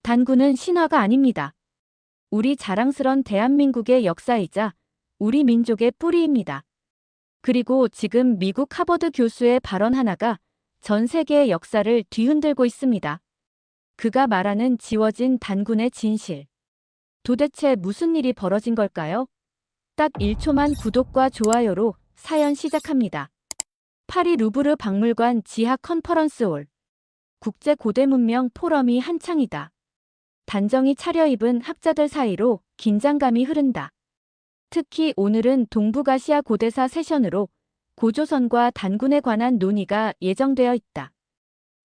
단군은 신화가 아닙니다. 우리 자랑스런 대한민국의 역사이자 우리 민족의 뿌리입니다. 그리고 지금 미국 하버드 교수의 발언 하나가 전 세계의 역사를 뒤흔들고 있습니다. 그가 말하는 지워진 단군의 진실. 도대체 무슨 일이 벌어진 걸까요? 딱 1초만 구독과 좋아요로 사연 시작합니다. 파리 루브르 박물관 지하 컨퍼런스홀. 국제 고대 문명 포럼이 한창이다. 단정히 차려입은 학자들 사이로 긴장감이 흐른다. 특히 오늘은 동북아시아 고대사 세션으로 고조선과 단군에 관한 논의가 예정되어 있다.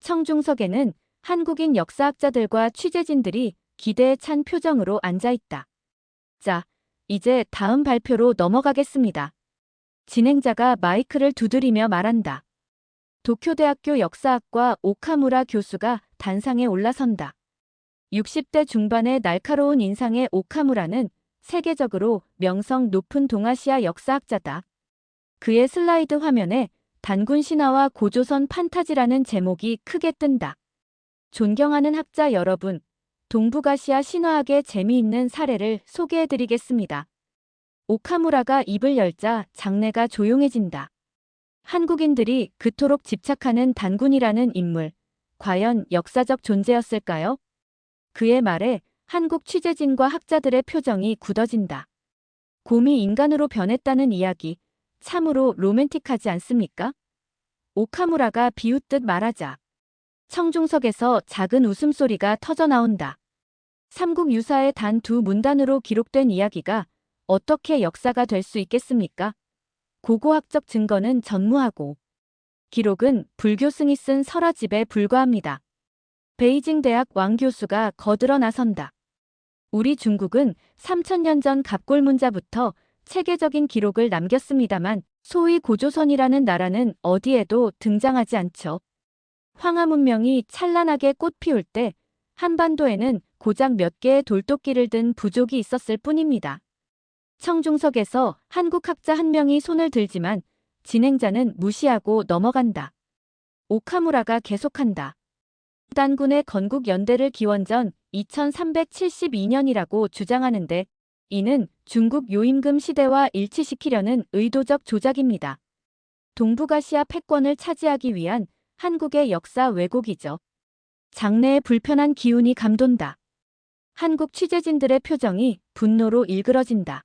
청중석에는 한국인 역사학자들과 취재진들이 기대에 찬 표정으로 앉아있다. 자, 이제 다음 발표로 넘어가겠습니다. 진행자가 마이크를 두드리며 말한다. 도쿄대학교 역사학과 오카무라 교수가 단상에 올라선다. 60대 중반의 날카로운 인상의 오카무라는 세계적으로 명성 높은 동아시아 역사학자다. 그의 슬라이드 화면에 단군 신화와 고조선 판타지라는 제목이 크게 뜬다. 존경하는 학자 여러분, 동북아시아 신화학의 재미있는 사례를 소개해드리겠습니다. 오카무라가 입을 열자 장내가 조용해진다. 한국인들이 그토록 집착하는 단군이라는 인물, 과연 역사적 존재였을까요? 그의 말에 한국 취재진과 학자들의 표정이 굳어진다. 곰이 인간으로 변했다는 이야기, 참으로 로맨틱하지 않습니까? 오카무라가 비웃듯 말하자 청중석에서 작은 웃음소리가 터져나온다. 삼국 유사의 단 두 문단으로 기록된 이야기가 어떻게 역사가 될 수 있겠습니까? 고고학적 증거는 전무하고 기록은 불교 승이 쓴 설화집에 불과합니다. 베이징 대학 왕 교수가 거들어 나선다. 우리 중국은 3000년 전 갑골문자부터 체계적인 기록을 남겼습니다만 소위 고조선이라는 나라는 어디에도 등장하지 않죠. 황하 문명이 찬란하게 꽃 피울 때 한반도에는 고작 몇 개의 돌도끼를 든 부족이 있었을 뿐입니다. 청중석에서 한국 학자 한 명이 손을 들지만 진행자는 무시하고 넘어간다. 오카무라가 계속한다. 단군의 건국 연대를 기원전 2372년이라고 주장하는데 이는 중국 요임금 시대와 일치시키려는 의도적 조작입니다. 동북아시아 패권을 차지하기 위한 한국의 역사 왜곡이죠. 장내에 불편한 기운이 감돈다. 한국 취재진들의 표정이 분노로 일그러진다.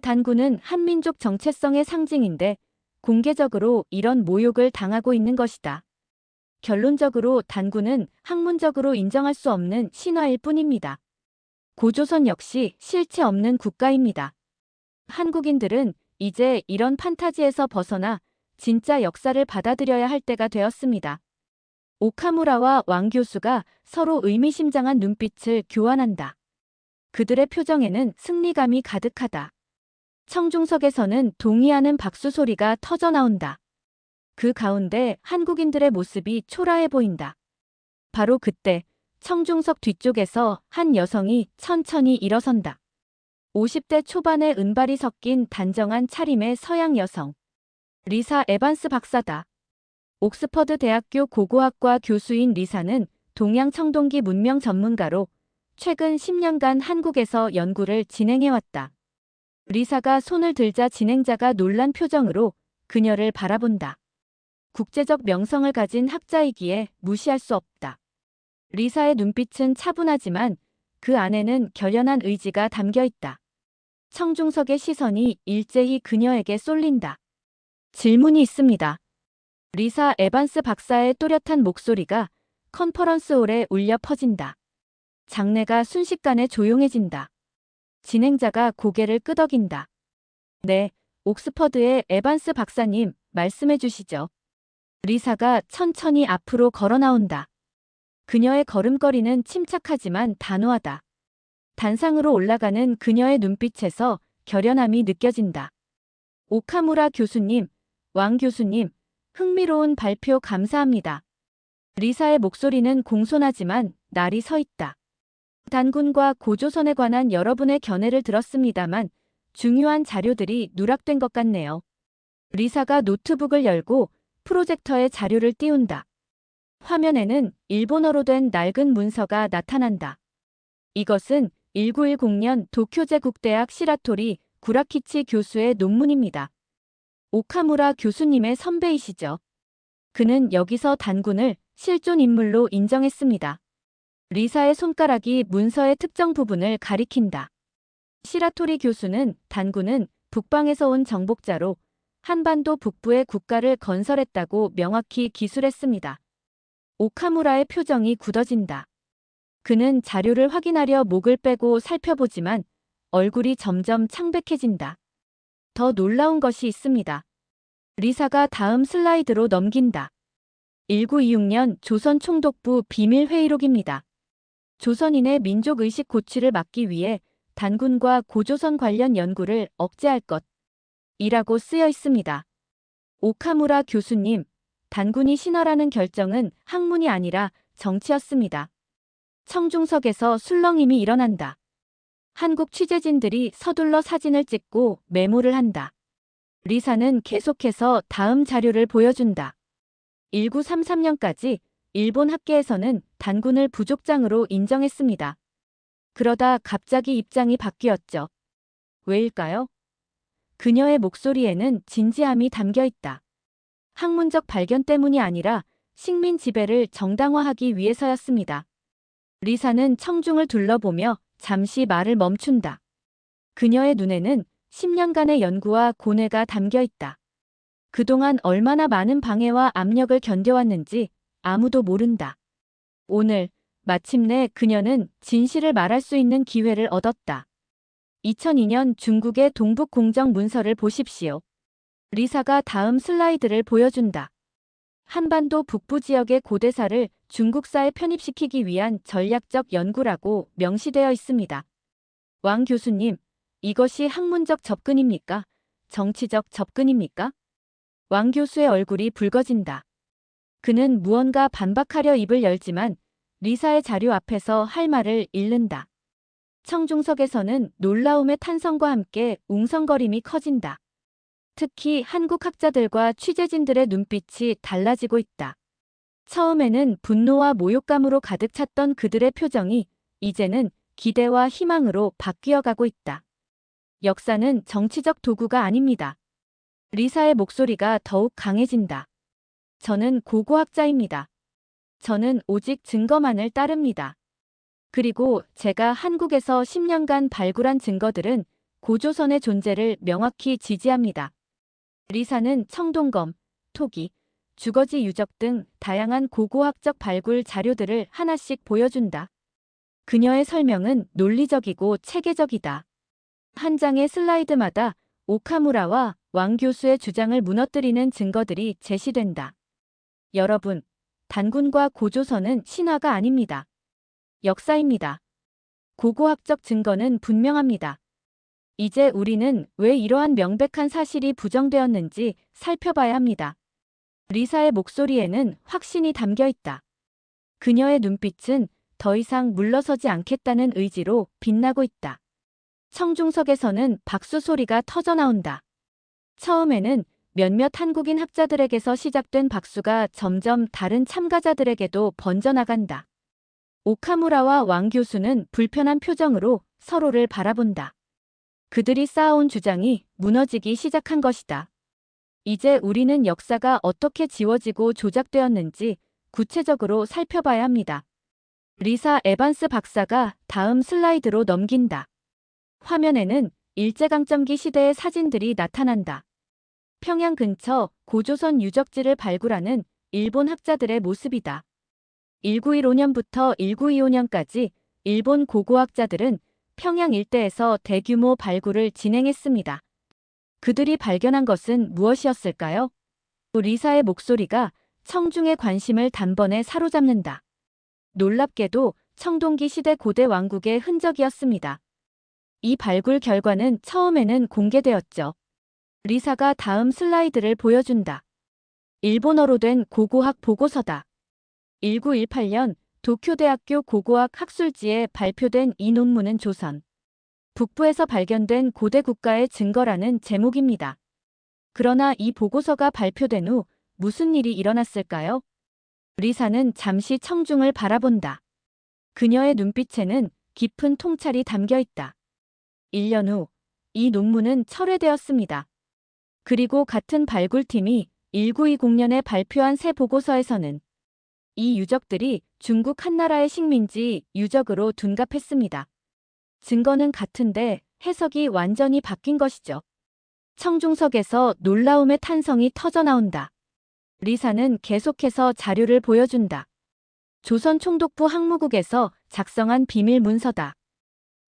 단군은 한민족 정체성의 상징인데 공개적으로 이런 모욕을 당하고 있는 것이다. 결론적으로 단군은 학문적으로 인정할 수 없는 신화일 뿐입니다. 고조선 역시 실체 없는 국가입니다. 한국인들은 이제 이런 판타지에서 벗어나 진짜 역사를 받아들여야 할 때가 되었습니다. 오카무라와 왕 교수가 서로 의미심장한 눈빛을 교환한다. 그들의 표정에는 승리감이 가득하다. 청중석에서는 동의하는 박수 소리가 터져나온다. 그 가운데 한국인들의 모습이 초라해 보인다. 바로 그때 청중석 뒤쪽에서 한 여성이 천천히 일어선다. 50대 초반의 은발이 섞인 단정한 차림의 서양 여성. 리사 에반스 박사다. 옥스퍼드 대학교 고고학과 교수인 리사는 동양 청동기 문명 전문가로 최근 10년간 한국에서 연구를 진행해왔다. 리사가 손을 들자 진행자가 놀란 표정으로 그녀를 바라본다. 국제적 명성을 가진 학자이기에 무시할 수 없다. 리사의 눈빛은 차분하지만 그 안에는 결연한 의지가 담겨 있다. 청중석의 시선이 일제히 그녀에게 쏠린다. 질문이 있습니다. 리사 에반스 박사의 또렷한 목소리가 컨퍼런스홀에 울려 퍼진다. 장내가 순식간에 조용해진다. 진행자가 고개를 끄덕인다. 네, 옥스퍼드의 에반스 박사님, 말씀해 주시죠. 리사가 천천히 앞으로 걸어 나온다. 그녀의 걸음걸이는 침착하지만 단호하다. 단상으로 올라가는 그녀의 눈빛에서 결연함이 느껴진다. 오카무라 교수님, 왕 교수님, 흥미로운 발표 감사합니다. 리사의 목소리는 공손하지만 날이 서 있다. 단군과 고조선에 관한 여러분의 견해를 들었습니다만 중요한 자료들이 누락된 것 같네요. 리사가 노트북을 열고 프로젝터에 자료를 띄운다. 화면에는 일본어로 된 낡은 문서가 나타난다. 이것은 1910년 도쿄제국대학 시라토리 구라키치 교수의 논문입니다. 오카무라 교수님의 선배이시죠. 그는 여기서 단군을 실존 인물로 인정했습니다. 리사의 손가락이 문서의 특정 부분을 가리킨다. 시라토리 교수는 단군은 북방에서 온 정복자로 한반도 북부의 국가를 건설했다고 명확히 기술했습니다. 오카무라의 표정이 굳어진다. 그는 자료를 확인하려 목을 빼고 살펴보지만 얼굴이 점점 창백해진다. 더 놀라운 것이 있습니다. 리사가 다음 슬라이드로 넘긴다. 1926년 조선 총독부 비밀회의록입니다. 조선인의 민족의식 고취를 막기 위해 단군과 고조선 관련 연구를 억제할 것이라고 쓰여 있습니다. 오카무라 교수님, 단군이 신화라는 결정은 학문이 아니라 정치였습니다. 청중석에서 술렁임이 일어난다. 한국 취재진들이 서둘러 사진을 찍고 메모를 한다. 리사는 계속해서 다음 자료를 보여준다. 1933년까지 일본 학계에서는 단군을 부족장으로 인정했습니다. 그러다 갑자기 입장이 바뀌었죠. 왜일까요? 그녀의 목소리에는 진지함이 담겨 있다. 학문적 발견 때문이 아니라 식민 지배를 정당화하기 위해서였습니다. 리사는 청중을 둘러보며 잠시 말을 멈춘다. 그녀의 눈에는 10년간의 연구와 고뇌가 담겨 있다. 그동안 얼마나 많은 방해와 압력을 견뎌왔는지 아무도 모른다. 오늘 마침내 그녀는 진실을 말할 수 있는 기회를 얻었다. 2002년 중국의 동북 공정 문서를 보십시오. 리사가 다음 슬라이드를 보여준다. 한반도 북부 지역의 고대사를 중국사에 편입시키기 위한 전략적 연구라고 명시되어 있습니다. 왕 교수님, 이것이 학문적 접근입니까? 정치적 접근입니까? 왕 교수의 얼굴이 붉어진다. 그는 무언가 반박하려 입을 열지만 리사의 자료 앞에서 할 말을 잃는다. 청중석에서는 놀라움의 탄성과 함께 웅성거림이 커진다. 특히 한국 학자들과 취재진들의 눈빛이 달라지고 있다. 처음에는 분노와 모욕감으로 가득 찼던 그들의 표정이 이제는 기대와 희망으로 바뀌어가고 있다. 역사는 정치적 도구가 아닙니다. 리사의 목소리가 더욱 강해진다. 저는 고고학자입니다. 저는 오직 증거만을 따릅니다. 그리고 제가 한국에서 10년간 발굴한 증거들은 고조선의 존재를 명확히 지지합니다. 리사는 청동검, 토기, 주거지 유적 등 다양한 고고학적 발굴 자료들을 하나씩 보여준다. 그녀의 설명은 논리적이고 체계적이다. 한 장의 슬라이드마다 오카무라와 왕 교수의 주장을 무너뜨리는 증거들이 제시된다. 여러분, 단군과 고조선은 신화가 아닙니다. 역사입니다. 고고학적 증거는 분명합니다. 이제 우리는 왜 이러한 명백한 사실이 부정되었는지 살펴봐야 합니다. 리사의 목소리에는 확신이 담겨 있다. 그녀의 눈빛은 더 이상 물러서지 않겠다는 의지로 빛나고 있다. 청중석에서는 박수 소리가 터져나온다. 처음에는 몇몇 한국인 학자들에게서 시작된 박수가 점점 다른 참가자들에게도 번져나간다. 오카무라와 왕 교수는 불편한 표정으로 서로를 바라본다. 그들이 쌓아온 주장이 무너지기 시작한 것이다. 이제 우리는 역사가 어떻게 지워지고 조작되었는지 구체적으로 살펴봐야 합니다. 리사 에반스 박사가 다음 슬라이드로 넘긴다. 화면에는 일제강점기 시대의 사진들이 나타난다. 평양 근처 고조선 유적지를 발굴하는 일본 학자들의 모습이다. 1915년부터 1925년까지 일본 고고학자들은 평양 일대에서 대규모 발굴을 진행했습니다. 그들이 발견한 것은 무엇이었을까요? 리사의 목소리가 청중의 관심을 단번에 사로잡는다. 놀랍게도 청동기 시대 고대 왕국의 흔적이었습니다. 이 발굴 결과는 처음에는 공개되었죠. 리사가 다음 슬라이드를 보여준다. 일본어로 된 고고학 보고서다. 1918년 도쿄대학교 고고학 학술지에 발표된 이 논문은 조선 북부에서 발견된 고대 국가의 증거라는 제목입니다. 그러나 이 보고서가 발표된 후 무슨 일이 일어났을까요? 리사는 잠시 청중을 바라본다. 그녀의 눈빛에는 깊은 통찰이 담겨 있다. 1년 후, 이 논문은 철회되었습니다. 그리고 같은 발굴팀이 1920년에 발표한 새 보고서에서는 이 유적들이 중국 한나라의 식민지 유적으로 둔갑했습니다. 증거는 같은데 해석이 완전히 바뀐 것이죠. 청중석에서 놀라움의 탄성이 터져나온다. 리사는 계속해서 자료를 보여준다. 조선 총독부 항무국에서 작성한 비밀 문서다.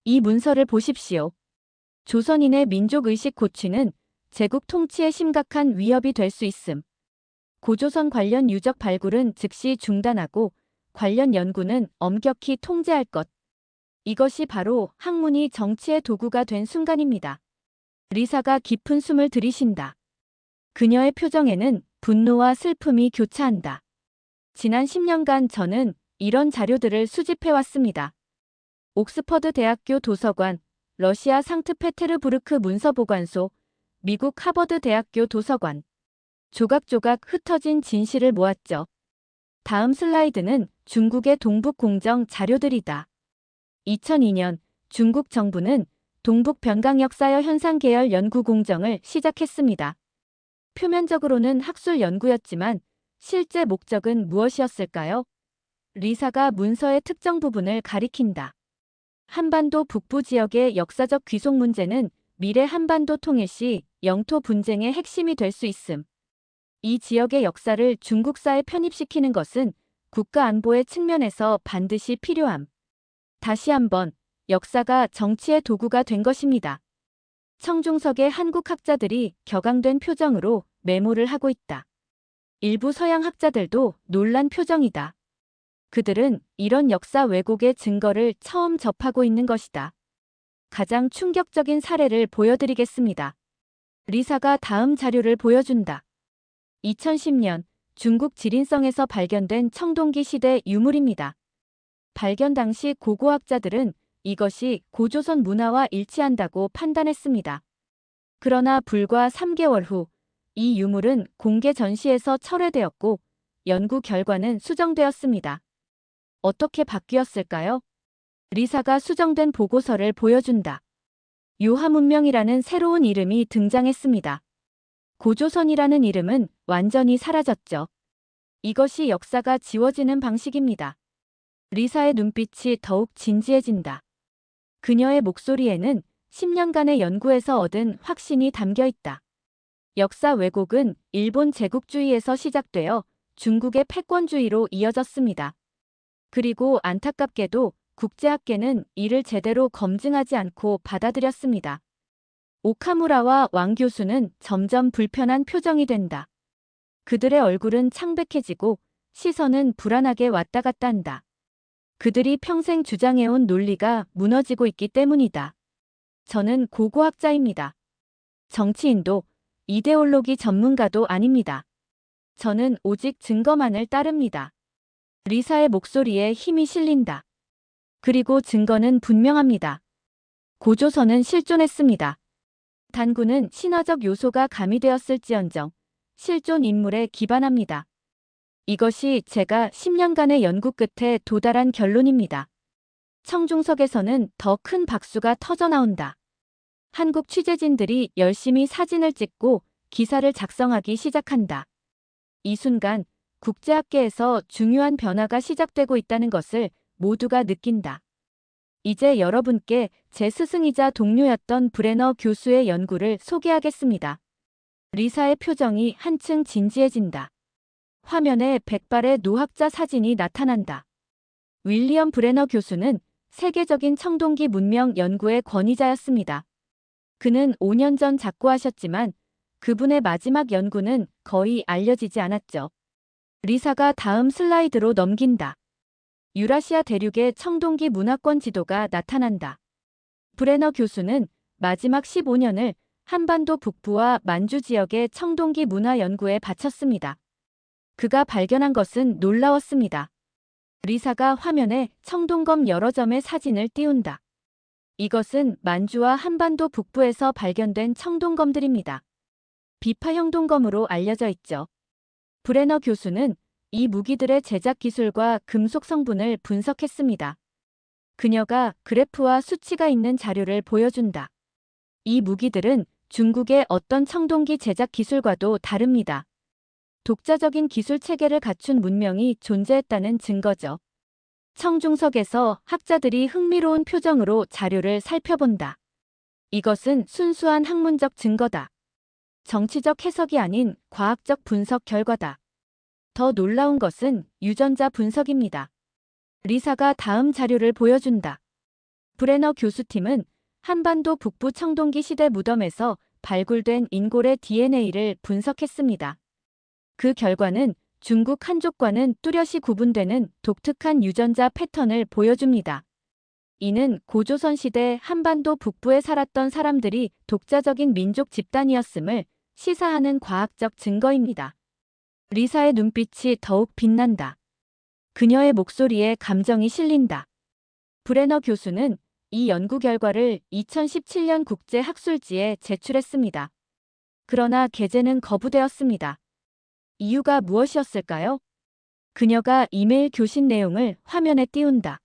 이 문서를 보십시오. 조선인의 민족의식 고취는 제국 통치에 심각한 위협이 될 수 있음. 고조선 관련 유적 발굴은 즉시 중단하고 관련 연구는 엄격히 통제할 것. 이것이 바로 학문이 정치의 도구가 된 순간입니다. 리사가 깊은 숨을 들이쉰다. 그녀의 표정에는 분노와 슬픔이 교차한다. 지난 10년간 저는 이런 자료들을 수집해왔습니다. 옥스퍼드 대학교 도서관, 러시아 상트페테르부르크 문서보관소, 미국 하버드 대학교 도서관. 조각조각 흩어진 진실을 모았죠. 다음 슬라이드는 중국의 동북공정 자료들이다. 2002년 중국 정부는 동북 변강 역사여 현상 계열 연구 공정을 시작했습니다. 표면적으로는 학술 연구였지만 실제 목적은 무엇이었을까요? 리사가 문서의 특정 부분을 가리킨다. 한반도 북부 지역의 역사적 귀속 문제는 미래 한반도 통일 시 영토 분쟁의 핵심이 될 수 있음. 이 지역의 역사를 중국사에 편입시키는 것은 국가 안보의 측면에서 반드시 필요함. 다시 한번 역사가 정치의 도구가 된 것입니다. 청중석의 한국 학자들이 격앙된 표정으로 메모를 하고 있다. 일부 서양 학자들도 놀란 표정이다. 그들은 이런 역사 왜곡의 증거를 처음 접하고 있는 것이다. 가장 충격적인 사례를 보여드리겠습니다. 리사가 다음 자료를 보여준다. 2010년 중국 지린성에서 발견된 청동기 시대 유물입니다. 발견 당시 고고학자들은 이것이 고조선 문화와 일치한다고 판단했습니다. 그러나 불과 3개월 후 이 유물은 공개 전시에서 철회되었고 연구 결과는 수정되었습니다. 어떻게 바뀌었을까요? 리사가 수정된 보고서를 보여준다. 요하문명이라는 새로운 이름이 등장했습니다. 고조선이라는 이름은 완전히 사라졌죠. 이것이 역사가 지워지는 방식입니다. 리사의 눈빛이 더욱 진지해진다. 그녀의 목소리에는 10년간의 연구에서 얻은 확신이 담겨 있다. 역사 왜곡은 일본 제국주의에서 시작되어 중국의 패권주의로 이어졌습니다. 그리고 안타깝게도 국제학계는 이를 제대로 검증하지 않고 받아들였습니다. 오카무라와 왕 교수는 점점 불편한 표정이 된다. 그들의 얼굴은 창백해지고 시선은 불안하게 왔다 갔다 한다. 그들이 평생 주장해온 논리가 무너지고 있기 때문이다. 저는 고고학자입니다. 정치인도 이데올로기 전문가도 아닙니다. 저는 오직 증거만을 따릅니다. 리사의 목소리에 힘이 실린다. 그리고 증거는 분명합니다. 고조선은 실존했습니다. 단군은 신화적 요소가 가미되었을지언정 실존 인물에 기반합니다. 이것이 제가 10년간의 연구 끝에 도달한 결론입니다. 청중석에서는 더 큰 박수가 터져나온다. 한국 취재진들이 열심히 사진을 찍고 기사를 작성하기 시작한다. 이 순간 국제학계에서 중요한 변화가 시작되고 있다는 것을 모두가 느낀다. 이제 여러분께 제 스승이자 동료였던 브레너 교수의 연구를 소개하겠습니다. 리사의 표정이 한층 진지해진다. 화면에 백발의 노학자 사진이 나타난다. 윌리엄 브레너 교수는 세계적인 청동기 문명 연구의 권위자였습니다. 그는 5년 전 작고하셨지만 그분의 마지막 연구는 거의 알려지지 않았죠. 리사가 다음 슬라이드로 넘긴다. 유라시아 대륙의 청동기 문화권 지도가 나타난다. 브레너 교수는 마지막 15년을 한반도 북부와 만주 지역의 청동기 문화 연구에 바쳤습니다. 그가 발견한 것은 놀라웠습니다. 리사가 화면에 청동검 여러 점의 사진을 띄운다. 이것은 만주와 한반도 북부에서 발견된 청동검들입니다. 비파형 동검으로 알려져 있죠. 브레너 교수는 이 무기들의 제작 기술과 금속 성분을 분석했습니다. 그녀가 그래프와 수치가 있는 자료를 보여준다. 이 무기들은 중국의 어떤 청동기 제작 기술과도 다릅니다. 독자적인 기술 체계를 갖춘 문명이 존재했다는 증거죠. 청중석에서 학자들이 흥미로운 표정으로 자료를 살펴본다. 이것은 순수한 학문적 증거다. 정치적 해석이 아닌 과학적 분석 결과다. 더 놀라운 것은 유전자 분석입니다. 리사가 다음 자료를 보여준다. 브레너 교수팀은 한반도 북부 청동기 시대 무덤에서 발굴된 인골의 DNA를 분석했습니다. 그 결과는 중국 한족과는 뚜렷이 구분되는 독특한 유전자 패턴을 보여줍니다. 이는 고조선 시대 한반도 북부에 살았던 사람들이 독자적인 민족 집단이었음을 시사하는 과학적 증거입니다. 리사의 눈빛이 더욱 빛난다. 그녀의 목소리에 감정이 실린다. 브레너 교수는 이 연구 결과를 2017년 국제학술지에 제출했습니다. 그러나 게재는 거부되었습니다. 이유가 무엇이었을까요? 그녀가 이메일 교신 내용을 화면에 띄운다.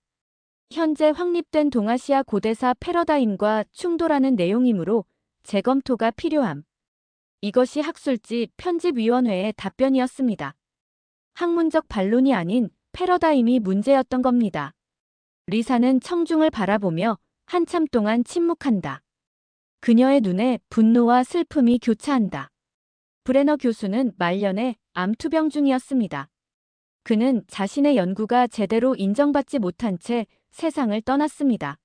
현재 확립된 동아시아 고대사 패러다임과 충돌하는 내용이므로 재검토가 필요함. 이것이 학술지 편집위원회의 답변이었습니다. 학문적 반론이 아닌 패러다임이 문제였던 겁니다. 리사는 청중을 바라보며 한참 동안 침묵한다. 그녀의 눈에 분노와 슬픔이 교차한다. 브레너 교수는 말년에 암투병 중이었습니다. 그는 자신의 연구가 제대로 인정받지 못한 채 세상을 떠났습니다.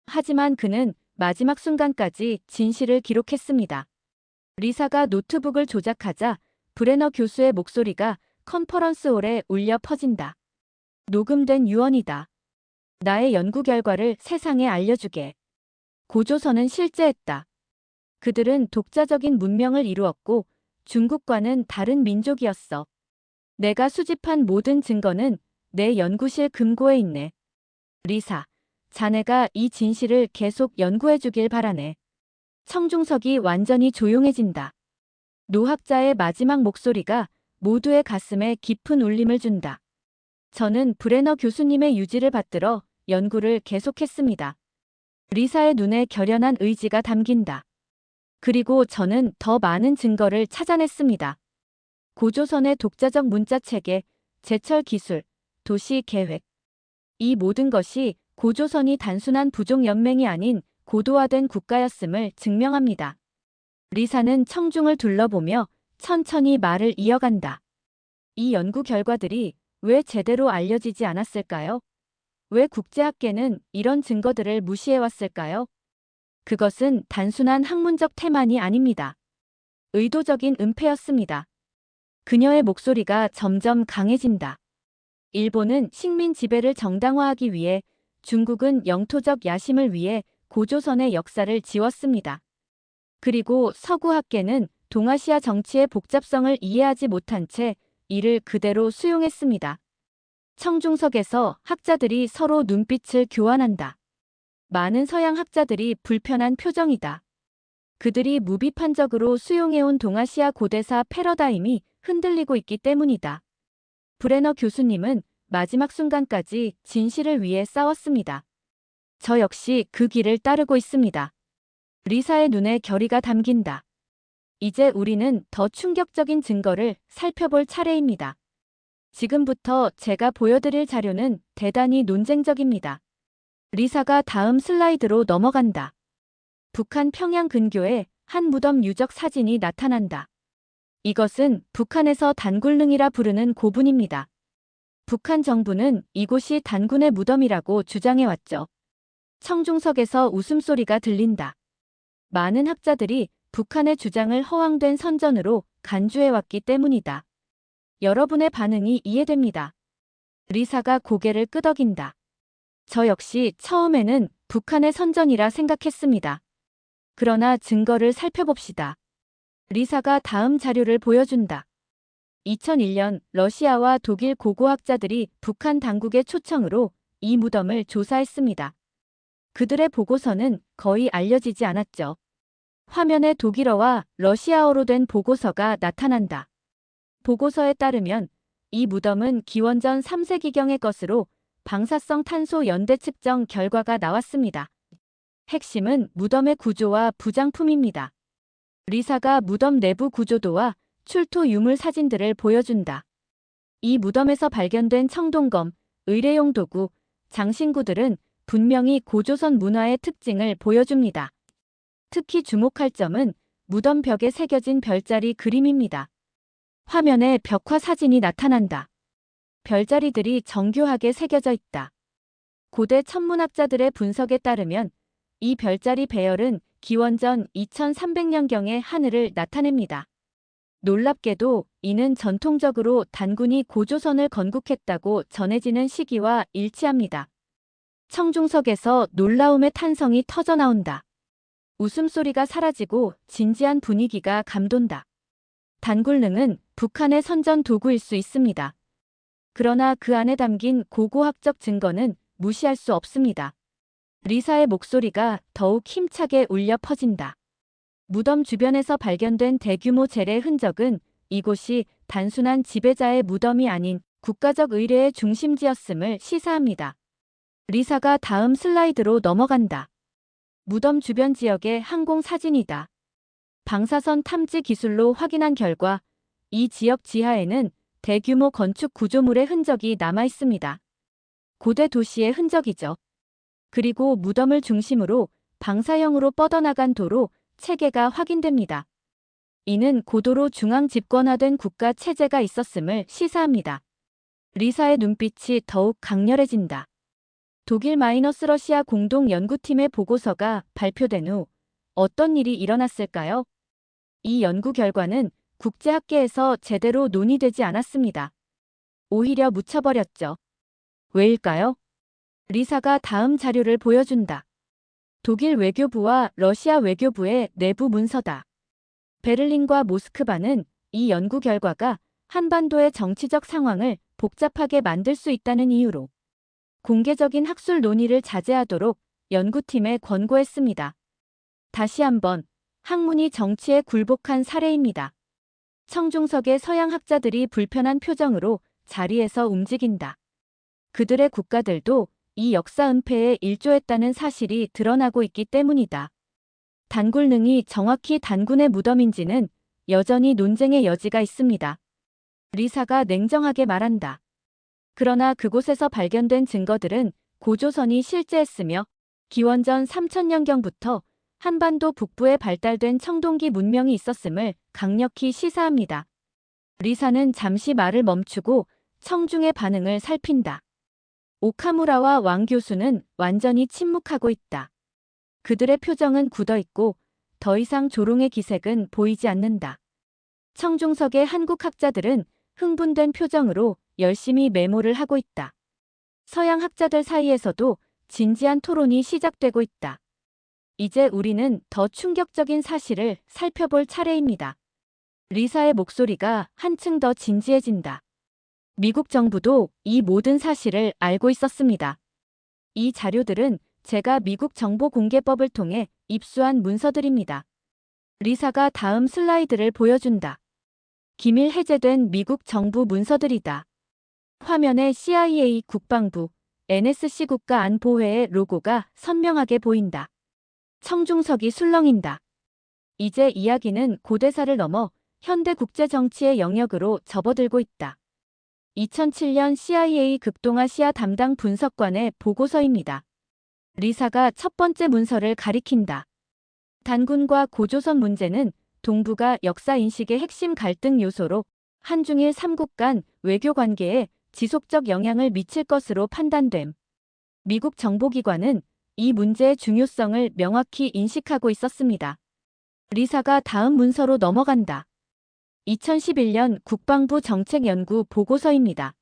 하지만 그는 마지막 순간까지 진실을 기록했습니다. 리사가 노트북을 조작하자 브레너 교수의 목소리가 컨퍼런스홀에 울려 퍼진다. 녹음된 유언이다. 나의 연구 결과를 세상에 알려주게. 고조선은 실제했다. 그들은 독자적인 문명을 이루었고 중국과는 다른 민족이었어. 내가 수집한 모든 증거는 내 연구실 금고에 있네. 리사, 자네가 이 진실을 계속 연구해주길 바라네. 청중석이 완전히 조용해진다. 노학자의 마지막 목소리가 모두의 가슴에 깊은 울림을 준다. 저는 브레너 교수님의 유지를 받들어 연구를 계속했습니다. 리사의 눈에 결연한 의지가 담긴다. 그리고 저는 더 많은 증거를 찾아냈습니다. 고조선의 독자적 문자 체계, 제철 기술, 도시 계획. 이 모든 것이 고조선이 단순한 부족 연맹이 아닌 고도화된 국가였음을 증명합니다. 리사는 청중을 둘러보며 천천히 말을 이어간다. 이 연구 결과들이 왜 제대로 알려지지 않았을까요? 왜 국제학계는 이런 증거들을 무시해왔을까요? 그것은 단순한 학문적 태만이 아닙니다. 의도적인 은폐였습니다. 그녀의 목소리가 점점 강해진다. 일본은 식민 지배를 정당화하기 위해, 중국은 영토적 야심을 위해 고조선의 역사를 지웠습니다. 그리고 서구 학계는 동아시아 정치의 복잡성을 이해하지 못한 채 이를 그대로 수용했습니다. 청중석에서 학자들이 서로 눈빛을 교환한다. 많은 서양 학자들이 불편한 표정이다. 그들이 무비판적으로 수용해온 동아시아 고대사 패러다임이 흔들리고 있기 때문이다. 브레너 교수님은 마지막 순간까지 진실을 위해 싸웠습니다. 저 역시 그 길을 따르고 있습니다. 리사의 눈에 결의가 담긴다. 이제 우리는 더 충격적인 증거를 살펴볼 차례입니다. 지금부터 제가 보여드릴 자료는 대단히 논쟁적입니다. 리사가 다음 슬라이드로 넘어간다. 북한 평양 근교에 한 무덤 유적 사진이 나타난다. 이것은 북한에서 단굴릉이라 부르는 고분입니다. 북한 정부는 이곳이 단군의 무덤이라고 주장해왔죠. 청중석에서 웃음소리가 들린다. 많은 학자들이 북한의 주장을 허황된 선전으로 간주해왔기 때문이다. 여러분의 반응이 이해됩니다. 리사가 고개를 끄덕인다. 저 역시 처음에는 북한의 선전이라 생각했습니다. 그러나 증거를 살펴봅시다. 리사가 다음 자료를 보여준다. 2001년 러시아와 독일 고고학자들이 북한 당국의 초청으로 이 무덤을 조사했습니다. 그들의 보고서는 거의 알려지지 않았죠. 화면에 독일어와 러시아어로 된 보고서가 나타난다. 보고서에 따르면 이 무덤은 기원전 3세기경의 것으로 방사성 탄소 연대 측정 결과가 나왔습니다. 핵심은 무덤의 구조와 부장품입니다. 리사가 무덤 내부 구조도와 출토 유물 사진들을 보여준다. 이 무덤에서 발견된 청동검, 의뢰용 도구, 장신구들은 분명히 고조선 문화의 특징을 보여줍니다. 특히 주목할 점은 무덤 벽에 새겨진 별자리 그림입니다. 화면에 벽화 사진이 나타난다. 별자리들이 정교하게 새겨져 있다. 고대 천문학자들의 분석에 따르면 이 별자리 배열은 기원전 2300년경의 하늘을 나타냅니다. 놀랍게도 이는 전통적으로 단군이 고조선을 건국했다고 전해지는 시기와 일치합니다. 청중석에서 놀라움의 탄성이 터져나온다. 웃음소리가 사라지고 진지한 분위기가 감돈다. 단굴능은 북한의 선전 도구일 수 있습니다. 그러나 그 안에 담긴 고고학적 증거는 무시할 수 없습니다. 리사의 목소리가 더욱 힘차게 울려 퍼진다. 무덤 주변에서 발견된 대규모 재래 흔적은 이곳이 단순한 지배자의 무덤이 아닌 국가적 의례의 중심지였음을 시사합니다. 리사가 다음 슬라이드로 넘어간다. 무덤 주변 지역의 항공 사진이다. 방사선 탐지 기술로 확인한 결과 이 지역 지하에는 대규모 건축 구조물의 흔적이 남아 있습니다. 고대 도시의 흔적이죠. 그리고 무덤을 중심으로 방사형으로 뻗어나간 도로 체계가 확인됩니다. 이는 고도로 중앙 집권화된 국가 체제가 있었음을 시사합니다. 리사의 눈빛이 더욱 강렬해진다. 독일 마이너스 러시아 공동 연구팀의 보고서가 발표된 후 어떤 일이 일어났을까요? 이 연구 결과는 국제학계에서 제대로 논의되지 않았습니다. 오히려 묻혀버렸죠. 왜일까요? 리사가 다음 자료를 보여준다. 독일 외교부와 러시아 외교부의 내부 문서다. 베를린과 모스크바는 이 연구 결과가 한반도의 정치적 상황을 복잡하게 만들 수 있다는 이유로 공개적인 학술 논의를 자제하도록 연구팀에 권고했습니다. 다시 한번 학문이 정치에 굴복한 사례입니다. 청중석의 서양 학자들이 불편한 표정으로 자리에서 움직인다. 그들의 국가들도 이 역사 은폐에 일조했다는 사실이 드러나고 있기 때문이다. 단굴능이 정확히 단군의 무덤인지는 여전히 논쟁의 여지가 있습니다. 리사가 냉정하게 말한다. 그러나 그곳에서 발견된 증거들은 고조선이 실제했으며 기원전 3000년경부터 한반도 북부에 발달된 청동기 문명이 있었음을 강력히 시사합니다. 리사는 잠시 말을 멈추고 청중의 반응을 살핀다. 오카무라와 왕 교수는 완전히 침묵하고 있다. 그들의 표정은 굳어있고 더 이상 조롱의 기색은 보이지 않는다. 청중석의 한국 학자들은 흥분된 표정으로 열심히 메모를 하고 있다. 서양 학자들 사이에서도 진지한 토론이 시작되고 있다. 이제 우리는 더 충격적인 사실을 살펴볼 차례입니다. 리사의 목소리가 한층 더 진지해진다. 미국 정부도 이 모든 사실을 알고 있었습니다. 이 자료들은 제가 미국 정보공개법을 통해 입수한 문서들입니다. 리사가 다음 슬라이드를 보여준다. 기밀 해제된 미국 정부 문서들이다. 화면에 CIA 국방부, NSC 국가안보회의 로고가 선명하게 보인다. 청중석이 술렁인다. 이제 이야기는 고대사를 넘어 현대 국제정치의 영역으로 접어들고 있다. 2007년 CIA 극동아시아 담당 분석관의 보고서입니다. 리사가 첫 번째 문서를 가리킨다. 단군과 고조선 문제는 동북아 역사 인식의 핵심 갈등 요소로 한중일 3국 간 외교 관계에 지속적 영향을 미칠 것으로 판단됨. 미국 정보기관은 이 문제의 중요성을 명확히 인식하고 있었습니다. 리사가 다음 문서로 넘어간다. 2011년 국방부 정책연구 보고서입니다.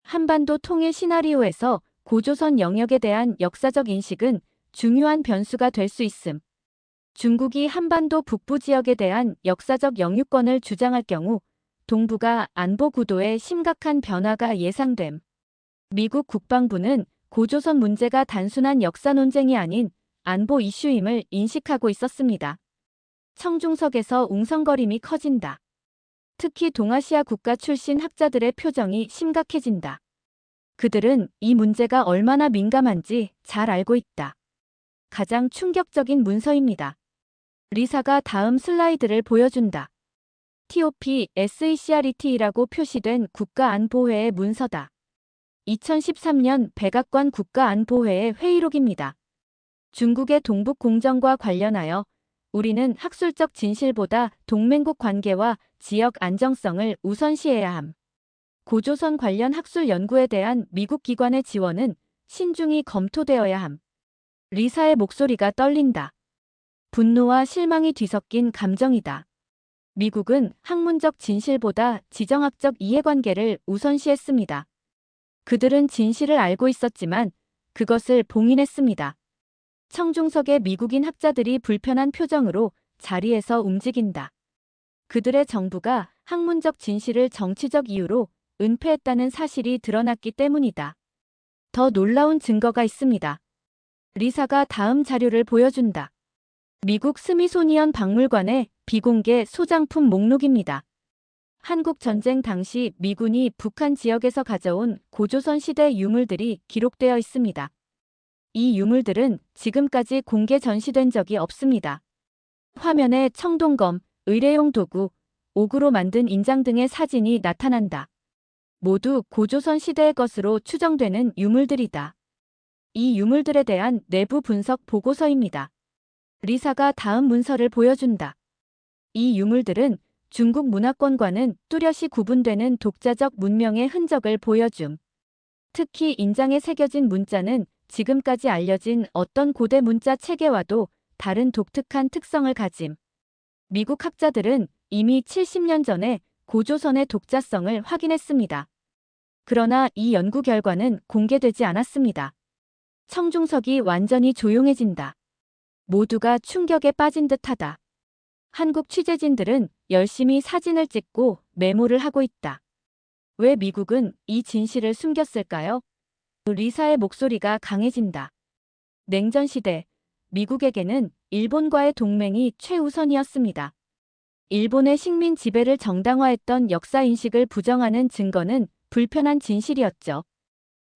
한반도 통일 시나리오에서 고조선 영역에 대한 역사적 인식은 중요한 변수가 될 수 있음. 중국이 한반도 북부 지역에 대한 역사적 영유권을 주장할 경우 동북아 안보 구도에 심각한 변화가 예상됨. 미국 국방부는 고조선 문제가 단순한 역사 논쟁이 아닌 안보 이슈임을 인식하고 있었습니다. 청중석에서 웅성거림이 커진다. 특히 동아시아 국가 출신 학자들의 표정이 심각해진다. 그들은 이 문제가 얼마나 민감한지 잘 알고 있다. 가장 충격적인 문서입니다. 리사가 다음 슬라이드를 보여준다. TOP SECRET라고 표시된 국가안보회의 문서다. 2013년 백악관 국가안보회의 회의록입니다. 중국의 동북 공정과 관련하여 우리는 학술적 진실보다 동맹국 관계와 지역 안정성을 우선시해야 함. 고조선 관련 학술 연구에 대한 미국 기관의 지원은 신중히 검토되어야 함. 리사의 목소리가 떨린다. 분노와 실망이 뒤섞인 감정이다. 미국은 학문적 진실보다 지정학적 이해관계를 우선시했습니다. 그들은 진실을 알고 있었지만 그것을 봉인했습니다. 청중석의 미국인 학자들이 불편한 표정으로 자리에서 움직인다. 그들의 정부가 학문적 진실을 정치적 이유로 은폐했다는 사실이 드러났기 때문이다. 더 놀라운 증거가 있습니다. 리사가 다음 자료를 보여준다. 미국 스미소니언 박물관의 비공개 소장품 목록입니다. 한국 전쟁 당시 미군이 북한 지역에서 가져온 고조선 시대 유물들이 기록되어 있습니다. 이 유물들은 지금까지 공개 전시된 적이 없습니다. 화면에 청동검, 의뢰용 도구, 옥으로 만든 인장 등의 사진이 나타난다. 모두 고조선 시대의 것으로 추정되는 유물들이다. 이 유물들에 대한 내부 분석 보고서입니다. 리사가 다음 문서를 보여준다. 이 유물들은 중국 문화권과는 뚜렷이 구분되는 독자적 문명의 흔적을 보여줌. 특히 인장에 새겨진 문자는 지금까지 알려진 어떤 고대 문자 체계와도 다른 독특한 특성을 가짐. 미국 학자들은 이미 70년 전에 고조선의 독자성을 확인했습니다. 그러나 이 연구 결과는 공개되지 않았습니다. 청중석이 완전히 조용해진다. 모두가 충격에 빠진 듯하다. 한국 취재진들은 열심히 사진을 찍고 메모를 하고 있다. 왜 미국은 이 진실을 숨겼을까요? 리사의 목소리가 강해진다. 냉전 시대, 미국에게는 일본과의 동맹이 최우선이었습니다. 일본의 식민 지배를 정당화했던 역사인식을 부정하는 증거는 불편한 진실이었죠.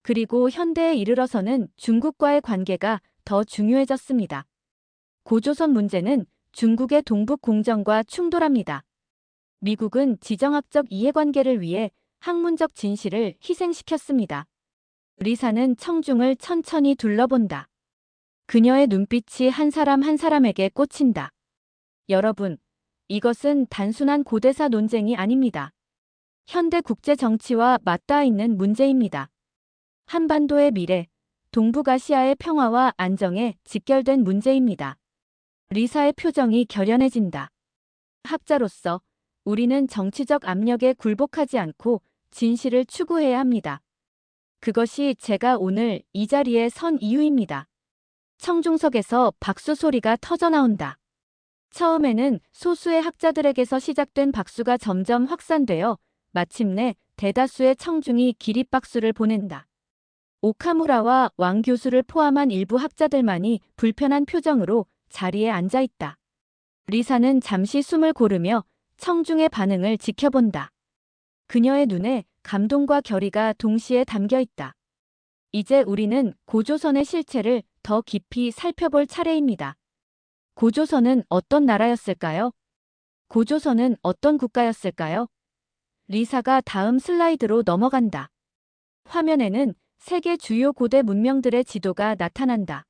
그리고 현대에 이르러서는 중국과의 관계가 더 중요해졌습니다. 고조선 문제는 중국의 동북 공정과 충돌합니다. 미국은 지정학적 이해관계를 위해 학문적 진실을 희생시켰습니다. 리사는 청중을 천천히 둘러본다. 그녀의 눈빛이 한 사람 한 사람에게 꽂힌다. 여러분, 이것은 단순한 고대사 논쟁이 아닙니다. 현대 국제 정치와 맞닿아 있는 문제입니다. 한반도의 미래, 동북아시아의 평화와 안정에 직결된 문제입니다. 리사의 표정이 결연해진다. 학자로서 우리는 정치적 압력에 굴복하지 않고 진실을 추구해야 합니다. 그것이 제가 오늘 이 자리에 선 이유입니다. 청중석에서 박수 소리가 터져나온다. 처음에는 소수의 학자들에게서 시작된 박수가 점점 확산되어 마침내 대다수의 청중이 기립박수를 보낸다. 오카무라와 왕 교수를 포함한 일부 학자들만이 불편한 표정으로 자리에 앉아 있다. 리사는 잠시 숨을 고르며 청중의 반응을 지켜본다. 그녀의 눈에 감동과 결의가 동시에 담겨 있다. 이제 우리는 고조선의 실체를 더 깊이 살펴볼 차례입니다. 고조선은 어떤 나라였을까요? 고조선은 어떤 국가였을까요? 리사가 다음 슬라이드로 넘어간다. 화면에는 세계 주요 고대 문명들의 지도가 나타난다.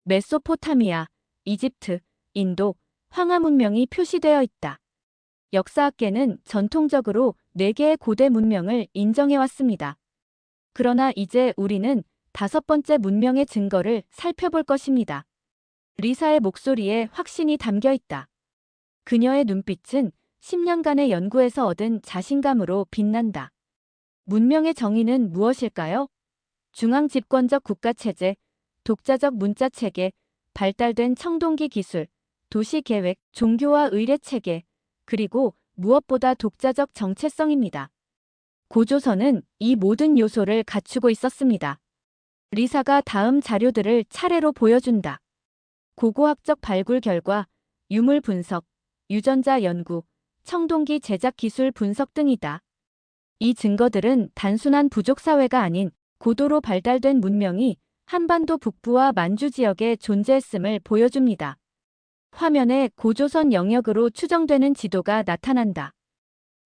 메소포타미아, 이집트, 인도, 황하 문명이 표시되어 있다. 역사학계는 전통적으로 4개의 고대 문명을 인정해왔습니다. 그러나 이제 우리는 5번째 문명의 증거를 살펴볼 것입니다. 리사의 목소리에 확신이 담겨 있다. 그녀의 눈빛은 10년간의 연구에서 얻은 자신감으로 빛난다. 문명의 정의는 무엇일까요? 중앙 집권적 국가체제, 독자적 문자체계, 발달된 청동기 기술, 도시계획, 종교와 의례체계, 그리고 무엇보다 독자적 정체성입니다. 고조선은 이 모든 요소를 갖추고 있었습니다. 리사가 다음 자료들을 차례로 보여준다. 고고학적 발굴 결과, 유물 분석, 유전자 연구, 청동기 제작 기술 분석 등이다. 이 증거들은 단순한 부족 사회가 아닌 고도로 발달된 문명이 한반도 북부와 만주 지역에 존재했음을 보여줍니다. 화면에 고조선 영역으로 추정되는 지도가 나타난다.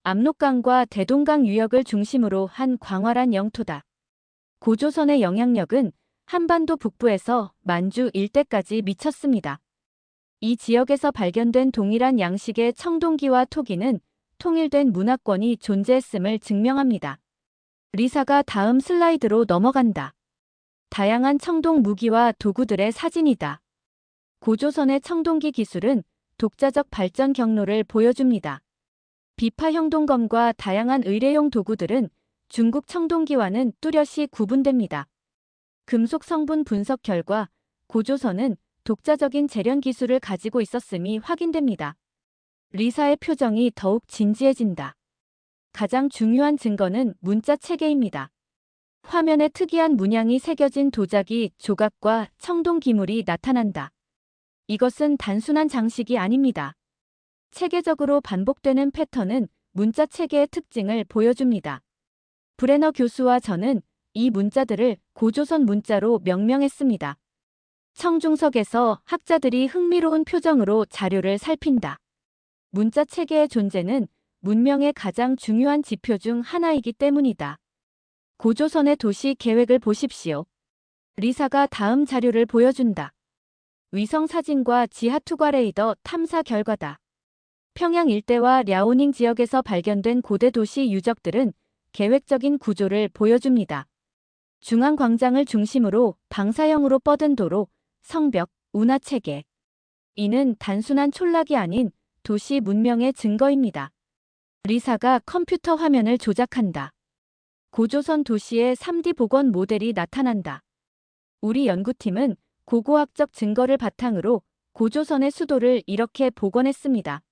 압록강과 대동강 유역을 중심으로 한 광활한 영토다. 고조선의 영향력은 한반도 북부에서 만주 일대까지 미쳤습니다. 이 지역에서 발견된 동일한 양식의 청동기와 토기는 통일된 문화권이 존재했음을 증명합니다. 리사가 다음 슬라이드로 넘어간다. 다양한 청동 무기와 도구들의 사진이다. 고조선의 청동기 기술은 독자적 발전 경로를 보여줍니다. 비파형 동검과 다양한 의뢰용 도구들은 중국 청동기와는 뚜렷이 구분됩니다. 금속 성분 분석 결과 고조선은 독자적인 재련 기술을 가지고 있었음이 확인됩니다. 리사의 표정이 더욱 진지해진다. 가장 중요한 증거는 문자 체계입니다. 화면에 특이한 문양이 새겨진 도자기, 조각과 청동 기물이 나타난다. 이것은 단순한 장식이 아닙니다. 체계적으로 반복되는 패턴은 문자 체계의 특징을 보여줍니다. 브레너 교수와 저는 이 문자들을 고조선 문자로 명명했습니다. 청중석에서 학자들이 흥미로운 표정으로 자료를 살핀다. 문자 체계의 존재는 문명의 가장 중요한 지표 중 하나이기 때문이다. 고조선의 도시 계획을 보십시오. 리사가 다음 자료를 보여준다. 위성 사진과 지하 투과 레이더 탐사 결과다. 평양 일대와 랴오닝 지역에서 발견된 고대 도시 유적들은 계획적인 구조를 보여줍니다. 중앙 광장을 중심으로 방사형으로 뻗은 도로, 성벽, 운하 체계. 이는 단순한 촌락이 아닌 도시 문명의 증거입니다. 리사가 컴퓨터 화면을 조작한다. 고조선 도시의 3D 복원 모델이 나타난다. 우리 연구팀은 고고학적 증거를 바탕으로 고조선의 수도를 이렇게 복원했습니다.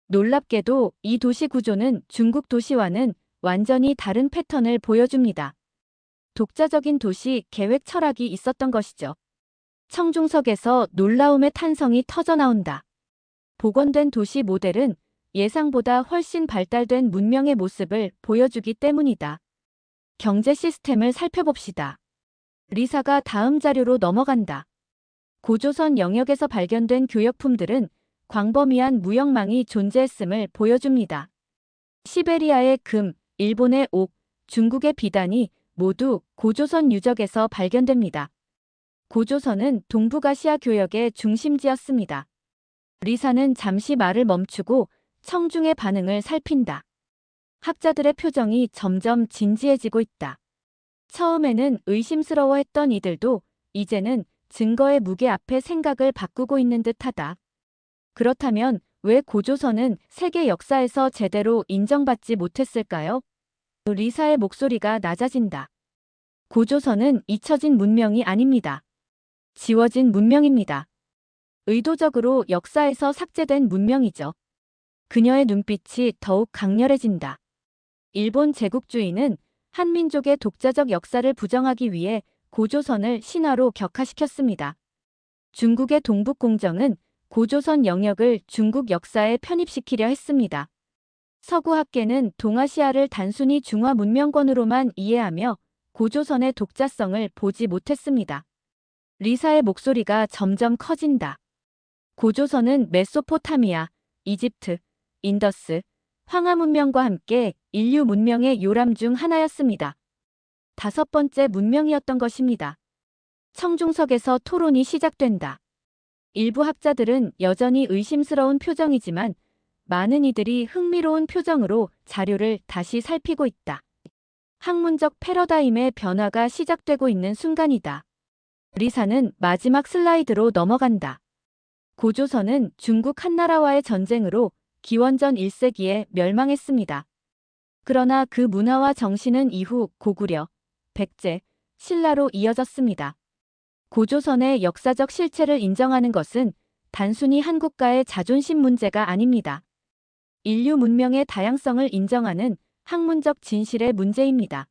놀랍게도 이 도시 구조는 중국 도시와는 완전히 다른 패턴을 보여줍니다. 독자적인 도시 계획 철학이 있었던 것이죠. 청중석에서 놀라움의 탄성이 터져나온다. 복원된 도시 모델은 예상보다 훨씬 발달된 문명의 모습을 보여주기 때문이다. 경제 시스템을 살펴봅시다. 리사가 다음 자료로 넘어간다. 고조선 영역에서 발견된 교역품들은 광범위한 무역망이 존재했음을 보여줍니다. 시베리아의 금, 일본의 옥, 중국의 비단이 모두 고조선 유적에서 발견됩니다. 고조선은 동북아시아 교역의 중심지였습니다. 리사는 잠시 말을 멈추고 청중의 반응을 살핀다. 학자들의 표정이 점점 진지해지고 있다. 처음에는 의심스러워했던 이들도 이제는 증거의 무게 앞에 생각을 바꾸고 있는 듯하다. 그렇다면 왜 고조선은 세계 역사에서 제대로 인정받지 못했을까요? 리사의 목소리가 낮아진다. 고조선은 잊혀진 문명이 아닙니다. 지워진 문명입니다. 의도적으로 역사에서 삭제된 문명이죠. 그녀의 눈빛이 더욱 강렬해진다. 일본 제국주의는 한민족의 독자적 역사를 부정하기 위해 고조선을 신화로 격화시켰습니다. 중국의 동북공정은 고조선 영역을 중국 역사에 편입시키려 했습니다. 서구학계는 동아시아를 단순히 중화 문명권으로만 이해하며 고조선의 독자성을 보지 못했습니다. 리사의 목소리가 점점 커진다. 고조선은 메소포타미아, 이집트, 인더스, 황하 문명과 함께 인류 문명의 요람 중 하나였습니다. 5번째 문명이었던 것입니다. 청중석에서 토론이 시작된다. 일부 학자들은 여전히 의심스러운 표정이지만 많은 이들이 흥미로운 표정으로 자료를 다시 살피고 있다. 학문적 패러다임의 변화가 시작되고 있는 순간이다. 리사는 마지막 슬라이드로 넘어간다. 고조선은 중국 한나라와의 전쟁으로 기원전 1세기에 멸망했습니다. 그러나 그 문화와 정신은 이후 고구려, 백제, 신라로 이어졌습니다. 고조선의 역사적 실체를 인정하는 것은 단순히 한 국가의 자존심 문제가 아닙니다. 인류 문명의 다양성을 인정하는 학문적 진실의 문제입니다.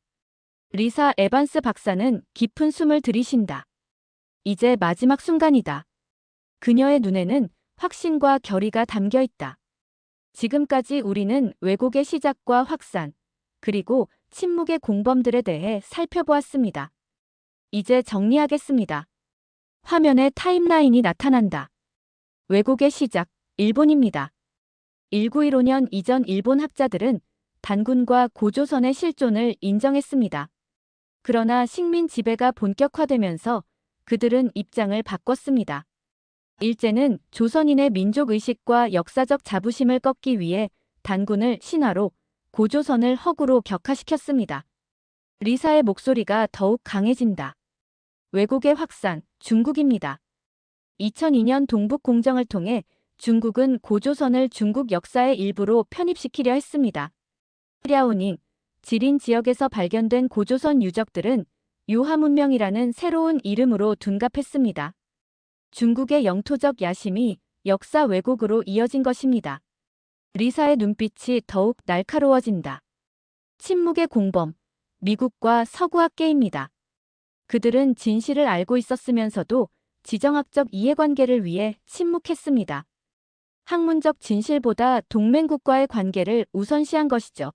리사 에반스 박사는 깊은 숨을 들이쉰다. 이제 마지막 순간이다. 그녀의 눈에는 확신과 결의가 담겨 있다. 지금까지 우리는 왜곡의 시작과 확산, 그리고 침묵의 공범들에 대해 살펴보았습니다. 이제 정리하겠습니다. 화면에 타임라인이 나타난다. 왜곡의 시작, 일본입니다. 1915년 이전 일본 학자들은 단군과 고조선의 실존을 인정했습니다. 그러나 식민 지배가 본격화되면서 그들은 입장을 바꿨습니다. 일제는 조선인의 민족의식과 역사적 자부심을 꺾기 위해 단군을 신화로, 고조선을 허구로 격화시켰습니다. 리사의 목소리가 더욱 강해진다. 왜곡의 확산, 중국입니다. 2002년 동북공정을 통해 중국은 고조선을 중국 역사의 일부로 편입시키려 했습니다. 랴오닝, 지린 지역에서 발견된 고조선 유적들은 유하문명이라는 새로운 이름으로 둔갑했습니다. 중국의 영토적 야심이 역사 왜곡으로 이어진 것입니다. 리사의 눈빛이 더욱 날카로워진다. 침묵의 공범, 미국과 서구학계입니다. 그들은 진실을 알고 있었으면서도 지정학적 이해관계를 위해 침묵했습니다. 학문적 진실보다 동맹국과의 관계를 우선시한 것이죠.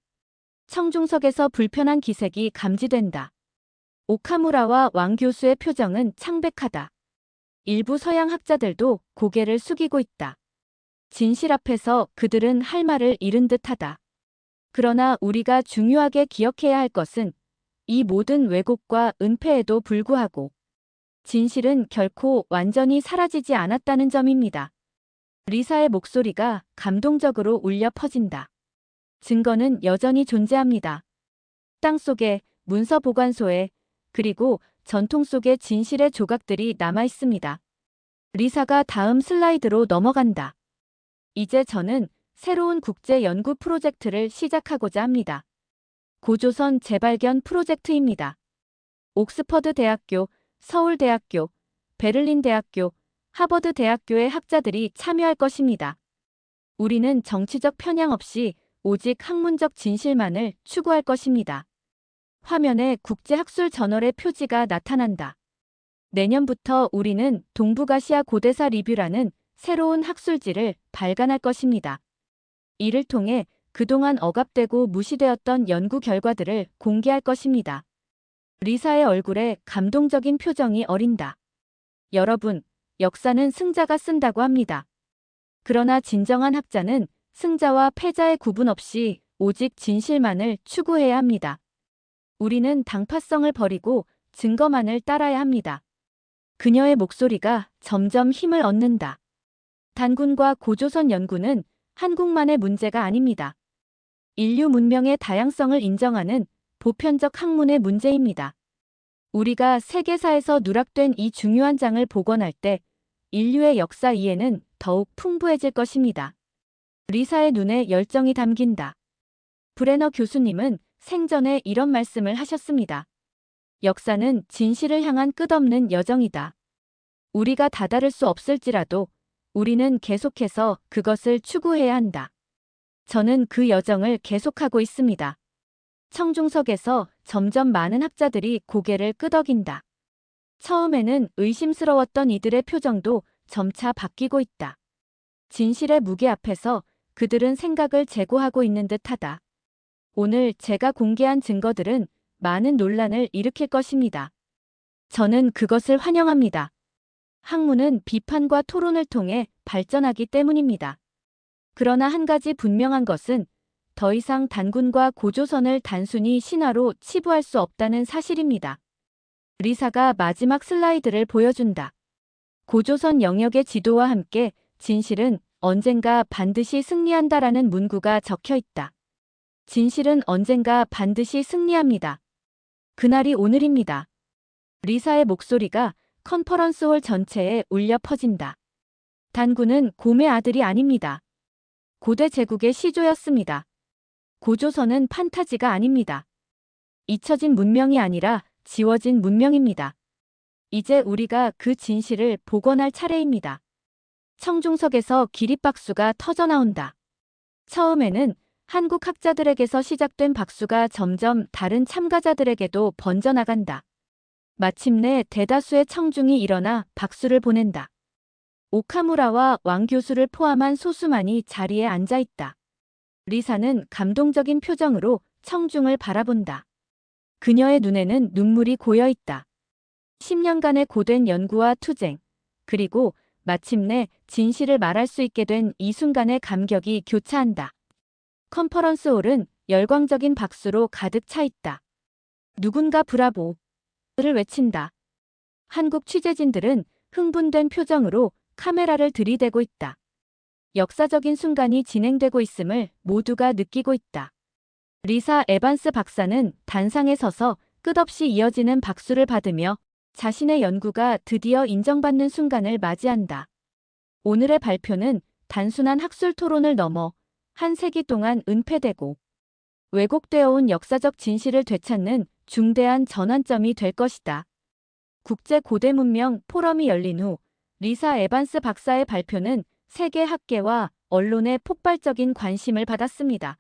청중석에서 불편한 기색이 감지된다. 오카무라와 왕 교수의 표정은 창백하다. 일부 서양 학자들도 고개를 숙이고 있다. 진실 앞에서 그들은 할 말을 잃은 듯하다. 그러나 우리가 중요하게 기억해야 할 것은 이 모든 왜곡과 은폐에도 불구하고 진실은 결코 완전히 사라지지 않았다는 점입니다. 리사의 목소리가 감동적으로 울려 퍼진다. 증거는 여전히 존재합니다. 땅속에, 문서 보관소에, 그리고 전통 속에 진실의 조각들이 남아 있습니다. 리사가 다음 슬라이드로 넘어간다. 이제 저는 새로운 국제 연구 프로젝트를 시작하고자 합니다. 고조선 재발견 프로젝트입니다. 옥스퍼드 대학교, 서울대학교, 베를린 대학교, 하버드 대학교의 학자들이 참여할 것입니다. 우리는 정치적 편향 없이 오직 학문적 진실만을 추구할 것입니다. 화면에 국제학술 저널의 표지가 나타난다. 내년부터 우리는 동북아시아 고대사 리뷰라는 새로운 학술지를 발간할 것입니다. 이를 통해 그동안 억압되고 무시되었던 연구 결과들을 공개할 것입니다. 리사의 얼굴에 감동적인 표정이 어린다. 여러분, 역사는 승자가 쓴다고 합니다. 그러나 진정한 학자는 승자와 패자의 구분 없이 오직 진실만을 추구해야 합니다. 우리는 당파성을 버리고 증거만을 따라야 합니다. 그녀의 목소리가 점점 힘을 얻는다. 단군과 고조선 연구는 한국만의 문제가 아닙니다. 인류 문명의 다양성을 인정하는 보편적 학문의 문제입니다. 우리가 세계사에서 누락된 이 중요한 장을 복원할 때 인류의 역사 이해는 더욱 풍부해질 것입니다. 리사의 눈에 열정이 담긴다. 브레너 교수님은 생전에 이런 말씀을 하셨습니다. 역사는 진실을 향한 끝없는 여정이다. 우리가 다다를 수 없을지라도 우리는 계속해서 그것을 추구해야 한다. 저는 그 여정을 계속하고 있습니다. 청중석에서 점점 많은 학자들이 고개를 끄덕인다. 처음에는 의심스러웠던 이들의 표정도 점차 바뀌고 있다. 진실의 무게 앞에서 그들은 생각을 재고하고 있는 듯하다. 오늘 제가 공개한 증거들은 많은 논란을 일으킬 것입니다. 저는 그것을 환영합니다. 학문은 비판과 토론을 통해 발전하기 때문입니다. 그러나 한 가지 분명한 것은 더 이상 단군과 고조선을 단순히 신화로 치부할 수 없다는 사실입니다. 리사가 마지막 슬라이드를 보여준다. 고조선 영역의 지도와 함께 진실은 언젠가 반드시 승리한다라는 문구가 적혀 있다. 진실은 언젠가 반드시 승리합니다. 그날이 오늘입니다. 리사의 목소리가 컨퍼런스홀 전체에 울려 퍼진다. 단군은 곰의 아들이 아닙니다. 고대 제국의 시조였습니다. 고조선은 판타지가 아닙니다. 잊혀진 문명이 아니라 지워진 문명입니다. 이제 우리가 그 진실을 복원할 차례입니다. 청중석에서 기립박수가 터져나온다. 처음에는 한국 학자들에게서 시작된 박수가 점점 다른 참가자들에게도 번져나간다. 마침내 대다수의 청중이 일어나 박수를 보낸다. 오카무라와 왕 교수를 포함한 소수만이 자리에 앉아 있다. 리사는 감동적인 표정으로 청중을 바라본다. 그녀의 눈에는 눈물이 고여 있다. 10년간의 고된 연구와 투쟁, 그리고 마침내 진실을 말할 수 있게 된 이 순간의 감격이 교차한다. 컨퍼런스 홀은 열광적인 박수로 가득 차 있다. 누군가 브라보를 외친다. 한국 취재진들은 흥분된 표정으로 카메라를 들이대고 있다. 역사적인 순간이 진행되고 있음을 모두가 느끼고 있다. 리사 에반스 박사는 단상에 서서 끝없이 이어지는 박수를 받으며 자신의 연구가 드디어 인정받는 순간을 맞이한다. 오늘의 발표는 단순한 학술 토론을 넘어 한 세기 동안 은폐되고 왜곡되어 온 역사적 진실을 되찾는 중대한 전환점이 될 것이다. 국제 고대 문명 포럼이 열린 후 리사 에반스 박사의 발표는 세계 학계와 언론의 폭발적인 관심을 받았습니다.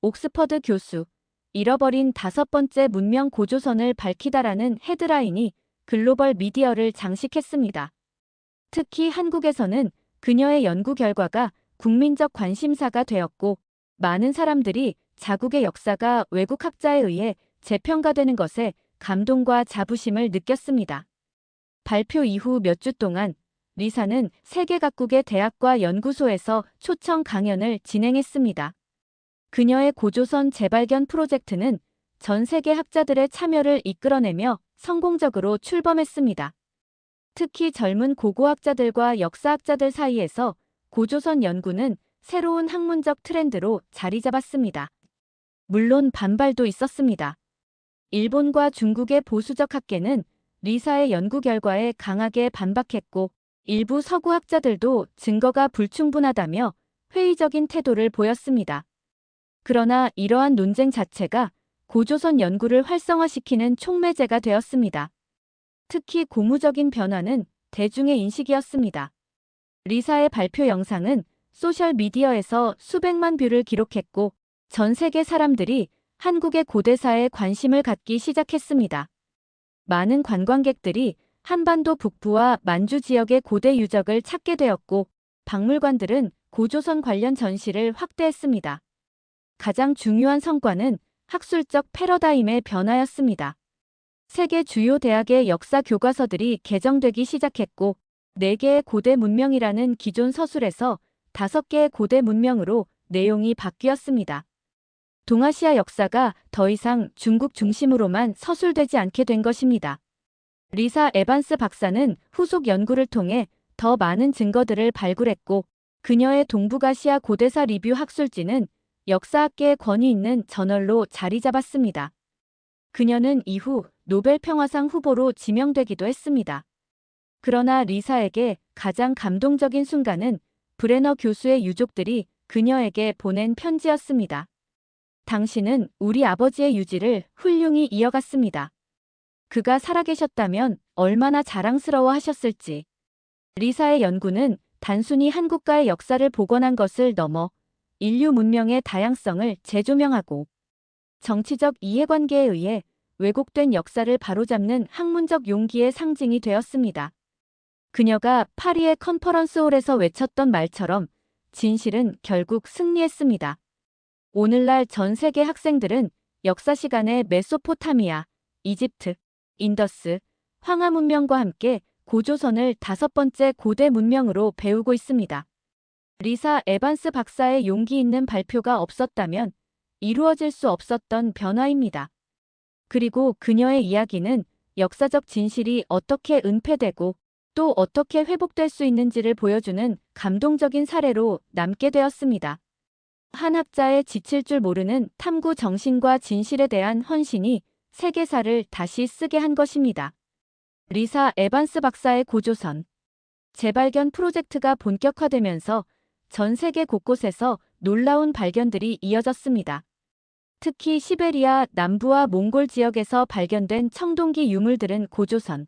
옥스퍼드 교수, 잃어버린 5번째 문명 고조선을 밝히다라는 헤드라인이 글로벌 미디어를 장식했습니다. 특히 한국에서는 그녀의 연구 결과가 국민적 관심사가 되었고, 많은 사람들이 자국의 역사가 외국 학자에 의해 재평가되는 것에 감동과 자부심을 느꼈습니다. 발표 이후 몇 주 동안 리사는 세계 각국의 대학과 연구소에서 초청 강연을 진행했습니다. 그녀의 고조선 재발견 프로젝트는 전 세계 학자들의 참여를 이끌어내며 성공적으로 출범했습니다. 특히 젊은 고고학자들과 역사학자들 사이에서 고조선 연구는 새로운 학문적 트렌드로 자리 잡았습니다. 물론 반발도 있었습니다. 일본과 중국의 보수적 학계는 리사의 연구 결과에 강하게 반박했고, 일부 서구 학자들도 증거가 불충분하다며 회의적인 태도를 보였습니다. 그러나 이러한 논쟁 자체가 고조선 연구를 활성화시키는 촉매제가 되었습니다. 특히 고무적인 변화는 대중의 인식이었습니다. 리사의 발표 영상은 소셜미디어에서 수백만 뷰를 기록했고, 전 세계 사람들이 한국의 고대사에 관심을 갖기 시작했습니다. 많은 관광객들이 한반도 북부와 만주 지역의 고대 유적을 찾게 되었고, 박물관들은 고조선 관련 전시를 확대했습니다. 가장 중요한 성과는 학술적 패러다임의 변화였습니다. 세계 주요 대학의 역사 교과서들이 개정되기 시작했고, 4개의 고대 문명이라는 기존 서술에서 5개의 고대 문명으로 내용이 바뀌었습니다. 동아시아 역사가 더 이상 중국 중심으로만 서술되지 않게 된 것입니다. 리사 에반스 박사는 후속 연구를 통해 더 많은 증거들을 발굴했고, 그녀의 동북아시아 고대사 리뷰 학술지는 역사학계의 권위 있는 저널로 자리 잡았습니다. 그녀는 이후 노벨 평화상 후보로 지명되기도 했습니다. 그러나 리사에게 가장 감동적인 순간은 브레너 교수의 유족들이 그녀에게 보낸 편지였습니다. 당신은 우리 아버지의 유지를 훌륭히 이어갔습니다. 그가 살아계셨다면 얼마나 자랑스러워 하셨을지. 리사의 연구는 단순히 한국가의 역사를 복원한 것을 넘어 인류 문명의 다양성을 재조명하고 정치적 이해관계에 의해 왜곡된 역사를 바로잡는 학문적 용기의 상징이 되었습니다. 그녀가 파리의 컨퍼런스홀에서 외쳤던 말처럼 진실은 결국 승리했습니다. 오늘날 전 세계 학생들은 역사 시간에 메소포타미아, 이집트, 인더스, 황하 문명과 함께 고조선을 5번째 고대 문명으로 배우고 있습니다. 리사 에반스 박사의 용기 있는 발표가 없었다면 이루어질 수 없었던 변화입니다. 그리고 그녀의 이야기는 역사적 진실이 어떻게 은폐되고 또 어떻게 회복될 수 있는지를 보여주는 감동적인 사례로 남게 되었습니다. 한 학자의 지칠 줄 모르는 탐구 정신과 진실에 대한 헌신이 세계사를 다시 쓰게 한 것입니다. 리사 에반스 박사의 고조선 재발견 프로젝트가 본격화되면서 전 세계 곳곳에서 놀라운 발견들이 이어졌습니다. 특히 시베리아 남부와 몽골 지역에서 발견된 청동기 유물들은 고조선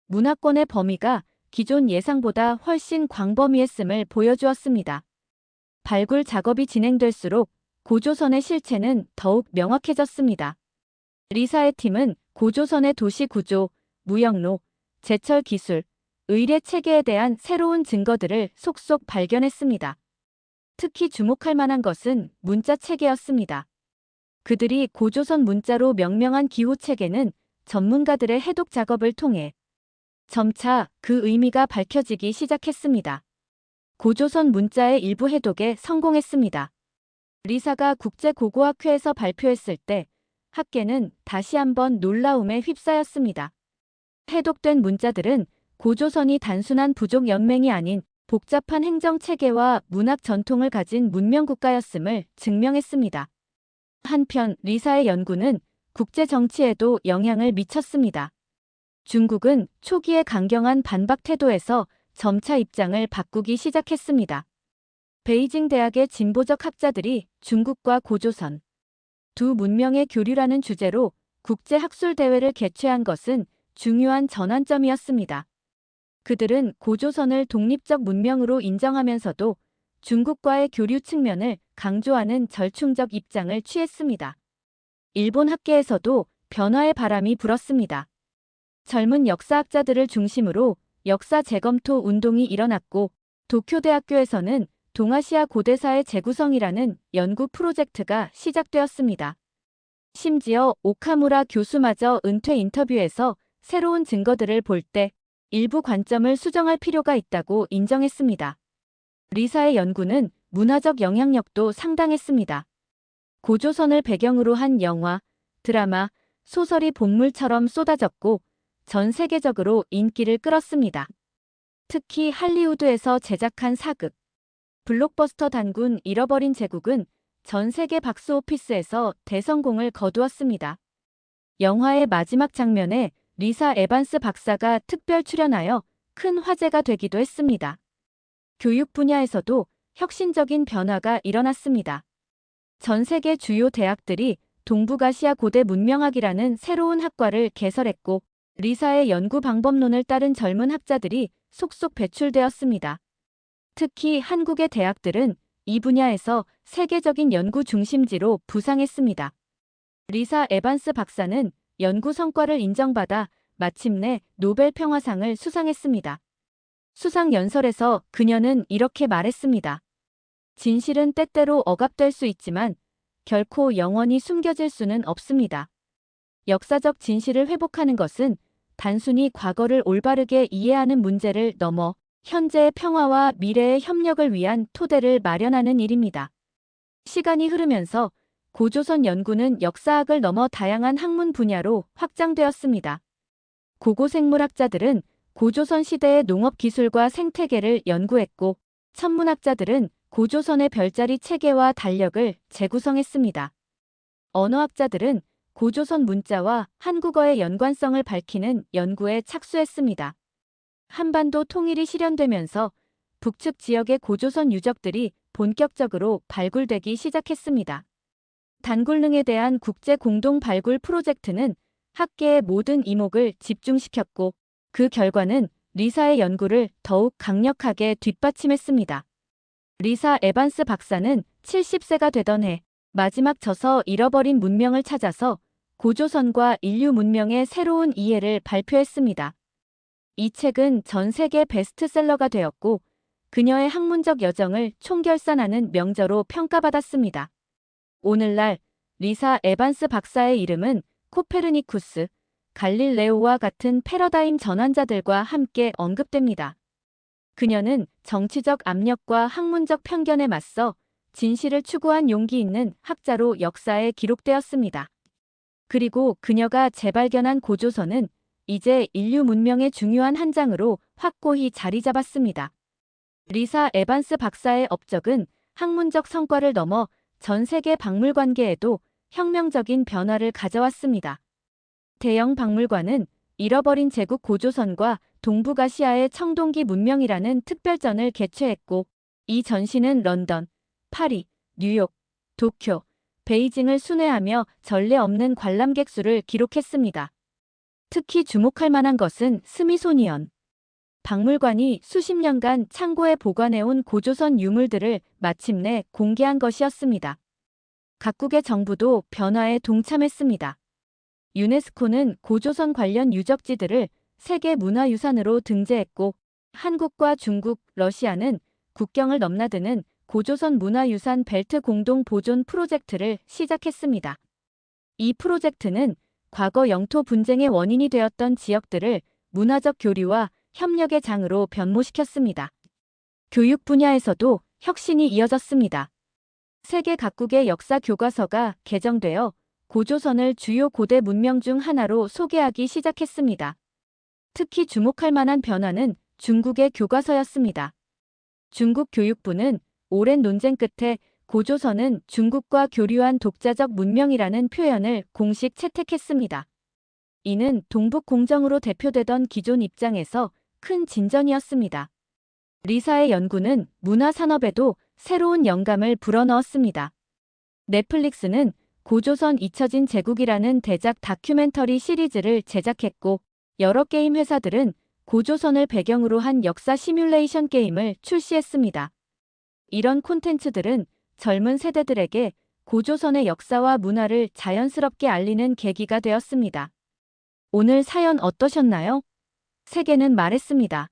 문화권의 범위가 기존 예상보다 훨씬 광범위했음을 보여주었습니다. 발굴 작업이 진행될수록 고조선의 실체는 더욱 명확해졌습니다. 리사의 팀은 고조선의 도시 구조, 무역로, 제철 기술, 의례 체계에 대한 새로운 증거들을 속속 발견했습니다. 특히 주목할 만한 것은 문자 체계였습니다. 그들이 고조선 문자로 명명한 기호책에는 전문가들의 해독 작업을 통해 점차 그 의미가 밝혀지기 시작했습니다. 고조선 문자의 일부 해독에 성공했습니다. 리사가 국제고고학회에서 발표했을 때 학계는 다시 한번 놀라움에 휩싸였습니다. 해독된 문자들은 고조선이 단순한 부족 연맹이 아닌 복잡한 행정체계와 문학 전통을 가진 문명국가였음을 증명했습니다. 한편 리사의 연구는 국제 정치에도 영향을 미쳤습니다. 중국은 초기의 강경한 반박 태도에서 점차 입장을 바꾸기 시작했습니다. 베이징 대학의 진보적 학자들이 중국과 고조선 두 문명의 교류라는 주제로 국제 학술 대회를 개최한 것은 중요한 전환점이었습니다. 그들은 고조선을 독립적 문명으로 인정하면서도 중국과의 교류 측면을 강조하는 절충적 입장을 취했습니다. 일본 학계에서도 변화의 바람이 불었습니다. 젊은 역사학자들을 중심으로 역사 재검토 운동이 일어났고 도쿄대학교에서는 동아시아 고대사의 재구성이라는 연구 프로젝트가 시작되었습니다. 심지어 오카무라 교수마저 은퇴 인터뷰에서 새로운 증거들을 볼 때 일부 관점을 수정할 필요가 있다고 인정했습니다. 리사의 연구는 문화적 영향력도 상당했습니다. 고조선을 배경으로 한 영화, 드라마, 소설이 본물처럼 쏟아졌고 전 세계적으로 인기를 끌었습니다. 특히 할리우드에서 제작한 사극, 블록버스터 단군 잃어버린 제국은 전 세계 박스오피스에서 대성공을 거두었습니다. 영화의 마지막 장면에 리사 에반스 박사가 특별 출연하여 큰 화제가 되기도 했습니다. 교육 분야에서도 혁신적인 변화가 일어났습니다. 전 세계 주요 대학들이 동북아시아 고대 문명학이라는 새로운 학과를 개설했고 리사의 연구 방법론을 따른 젊은 학자들이 속속 배출되었습니다. 특히 한국의 대학들은 이 분야에서 세계적인 연구 중심지로 부상했습니다. 리사 에반스 박사는 연구 성과를 인정받아 마침내 노벨 평화상을 수상했습니다. 수상 연설에서 그녀는 이렇게 말했습니다. 진실은 때때로 억압될 수 있지만 결코 영원히 숨겨질 수는 없습니다. 역사적 진실을 회복하는 것은 단순히 과거를 올바르게 이해하는 문제를 넘어 현재의 평화와 미래의 협력을 위한 토대를 마련하는 일입니다. 시간이 흐르면서 고조선 연구는 역사학을 넘어 다양한 학문 분야로 확장되었습니다. 고고생물학자들은 고조선 시대의 농업 기술과 생태계를 연구했고 천문학자들은 고조선의 별자리 체계와 달력을 재구성했습니다. 언어학자들은 고조선 문자와 한국어의 연관성을 밝히는 연구에 착수했습니다. 한반도 통일이 실현되면서 북측 지역의 고조선 유적들이 본격적으로 발굴되기 시작했습니다. 단골릉에 대한 국제 공동 발굴 프로젝트는 학계의 모든 이목을 집중시켰고 그 결과는 리사의 연구를 더욱 강력하게 뒷받침했습니다. 리사 에반스 박사는 70세가 되던 해 마지막 저서 잃어버린 문명을 찾아서 고조선과 인류 문명의 새로운 이해를 발표했습니다. 이 책은 전 세계 베스트셀러가 되었고 그녀의 학문적 여정을 총결산하는 명저로 평가받았습니다. 오늘날 리사 에반스 박사의 이름은 코페르니쿠스, 갈릴레오와 같은 패러다임 전환자들과 함께 언급됩니다. 그녀는 정치적 압력과 학문적 편견에 맞서 진실을 추구한 용기 있는 학자로 역사에 기록되었습니다. 그리고 그녀가 재발견한 고조선은 이제 인류 문명의 중요한 한 장으로 확고히 자리 잡았습니다. 리사 에반스 박사의 업적은 학문적 성과를 넘어 전 세계 박물관계에도 혁명적인 변화를 가져왔습니다. 대형 박물관은 잃어버린 제국 고조선과 동북아시아의 청동기 문명이라는 특별전을 개최했고 이 전시는 런던, 파리, 뉴욕, 도쿄, 베이징을 순회하며 전례 없는 관람객 수를 기록했습니다. 특히 주목할 만한 것은 스미소니언 박물관이 수십 년간 창고에 보관해온 고조선 유물들을 마침내 공개한 것이었습니다. 각국의 정부도 변화에 동참했습니다. 유네스코는 고조선 관련 유적지들을 세계 문화유산으로 등재했고 한국과 중국, 러시아는 국경을 넘나드는 고조선 문화유산 벨트 공동 보존 프로젝트를 시작했습니다. 이 프로젝트는 과거 영토 분쟁의 원인이 되었던 지역들을 문화적 교류와 협력의 장으로 변모시켰습니다. 교육 분야에서도 혁신이 이어졌습니다. 세계 각국의 역사 교과서가 개정되어 고조선을 주요 고대 문명 중 하나로 소개하기 시작했습니다. 특히 주목할 만한 변화는 중국의 교과서였습니다. 중국 교육부는 오랜 논쟁 끝에 고조선은 중국과 교류한 독자적 문명이라는 표현을 공식 채택했습니다. 이는 동북 공정으로 대표되던 기존 입장에서 큰 진전이었습니다. 리사의 연구는 문화 산업에도 새로운 영감을 불어넣었습니다. 넷플릭스는 고조선 잊혀진 제국이라는 대작 다큐멘터리 시리즈를 제작했고, 여러 게임 회사들은 고조선을 배경으로 한 역사 시뮬레이션 게임을 출시했습니다. 이런 콘텐츠들은 젊은 세대들에게 고조선의 역사와 문화를 자연스럽게 알리는 계기가 되었습니다. 오늘 사연 어떠셨나요? 세계는 말했습니다.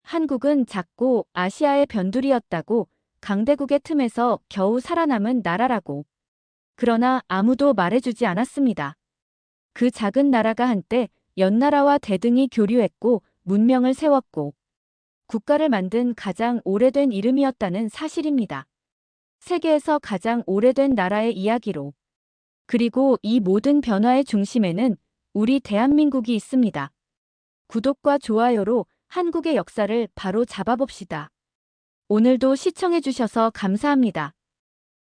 한국은 작고 아시아의 변두리였다고, 강대국의 틈에서 겨우 살아남은 나라라고. 그러나 아무도 말해주지 않았습니다. 그 작은 나라가 한때 연나라와 대등히 교류했고 문명을 세웠고 국가를 만든 가장 오래된 이름이었다는 사실입니다. 세계에서 가장 오래된 나라의 이야기로. 그리고 이 모든 변화의 중심에는 우리 대한민국이 있습니다. 구독과 좋아요로 한국의 역사를 바로 잡아봅시다. 오늘도 시청해주셔서 감사합니다.